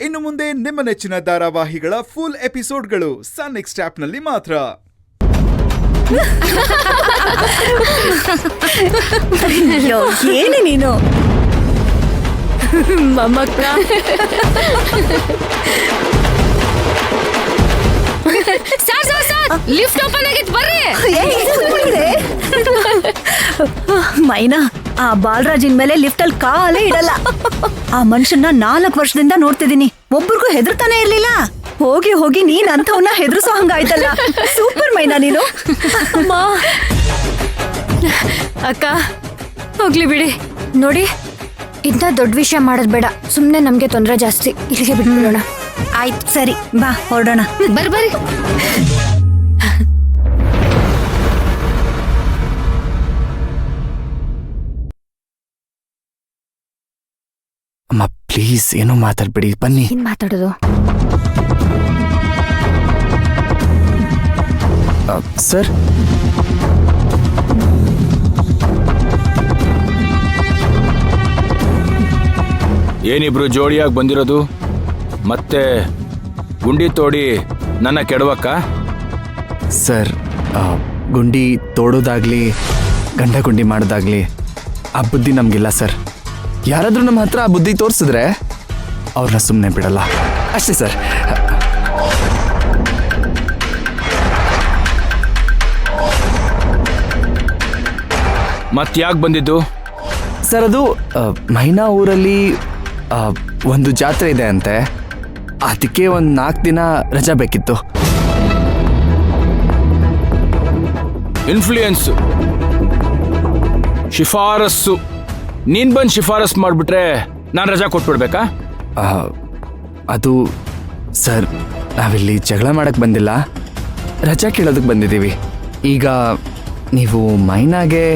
ಇನ್ನು ಮುಂದೆ ನಿಮ್ಮ ನೆಚ್ಚಿನ ಧಾರಾವಾಹಿಗಳ ಫುಲ್ ಎಪಿಸೋಡ್ಗಳು ಸನ್ ನೆಕ್ಸ್ಟ್ ಆಪ್ನಲ್ಲಿ ಮಾತ್ರ. ಏನು ನೀನು ಮಮ್ಮಕ್ಕ ಲಿಫ್ಟ್ ಓಪನ್ ಆಗಿತ್ತು, ಬರ್ರಿ. ಮೈನಾ, ಆ ಬಾಲರಾಜಿನ ಮೇಲೆ ಲಿಫ್ಟ್ ಅಲ್ಲಿ ಕಾಲೇ ಇಡಲ್ಲ. ಆ ಮನುಷ್ಯನ 4 ವರ್ಷದಿಂದ ನೋಡ್ತಿದೀನಿ, ಒಬ್ರಿಗೂ ಹೆದರ್ತಾನೆ ಇರ್ಲಿಲ್ಲ. ಹೋಗಿ ಹೋಗಿ ನೀನ್ ಅಂತವನ್ನ ಹೆದರ್ಸೋ ಹಂಗಾಯ್ತಲ್ಲ. ಸೂಪರ್ ಮೈನಾ ನೀನು. ಅಕ್ಕ ಹೋಗ್ಲಿ ಬಿಡಿ. ನೋಡಿ, ಇಂಥ ದೊಡ್ಡ ವಿಷಯ ಮಾಡೋದ್ ಬೇಡ, ಸುಮ್ನೆ ನಮ್ಗೆ ತೊಂದರೆ ಜಾಸ್ತಿ. ಇಲ್ಲಿಗೆ ಬಿಟ್ಬಿಡೋಣ. ಆಯ್ತು, ಸರಿ, ಬಾ ಹೊರಡೋಣ. ಬರ್ರಿ. ಅಮ್ಮ ಪ್ಲೀಸ್ ಏನೋ ಮಾತಾಡ್ಬೇಡಿ, ಬನ್ನಿ. ಏನ್ ಮಾತಾಡೋದು? ಸರ್, ಏನಿಬ್ರು ಜೋಡಿಯಾಗಿ ಬಂದಿರೋದು? ಮತ್ತೆ ಗುಂಡಿ ತೋಡಿ ನನ್ನ ಕೆಡವಕ್ಕ? ಸರ್, ಗುಂಡಿ ತೋಡೋದಾಗ್ಲಿ ಗಂಡ ಗುಂಡಿ ಮಾಡೋದಾಗ್ಲಿ ಆ ಬುದ್ಧಿ ನಮಗಿಲ್ಲ ಸರ್. ಯಾರಾದ್ರೂ ನಮ್ಮ ಹತ್ರ ಆ ಬುದ್ಧಿ ತೋರಿಸಿದ್ರೆ ಅವ್ರನ್ನ ಸುಮ್ಮನೆ ಬಿಡಲ್ಲ ಅಷ್ಟೇ ಸರ್. ಮತ್ಯಾಕೆ ಬಂದಿದ್ದು? ಸರ್, ಅದು ಮೈನಾ ಊರಲ್ಲಿ ಒಂದು ಜಾತ್ರೆ ಇದೆ ಅಂತೆ, ಅದಕ್ಕೆ ಒಂದು 4 ದಿನ ರಜಾ ಬೇಕಿತ್ತು. ಇನ್ಫ್ಲೂಯೆನ್ಸು, ಶಿಫಾರಸ್ಸು. ನೀನ್ ಬಂದು ಶಿಫಾರಸ್ ಮಾಡಿಬಿಟ್ರೆ ನಾನು ರಜಾ ಕೊಟ್ಬಿಡ್ಬೇಕಾ? ಅದು ಸರ್, ನಾವಿಲ್ಲಿ ಜಗಳ ಮಾಡಕ್ಕೆ ಬಂದಿಲ್ಲ, ರಜಾ ಕೇಳೋದಕ್ಕೆ ಬಂದಿದ್ದೀವಿ. ಈಗ ನೀವು ಮೈನಾಗೆ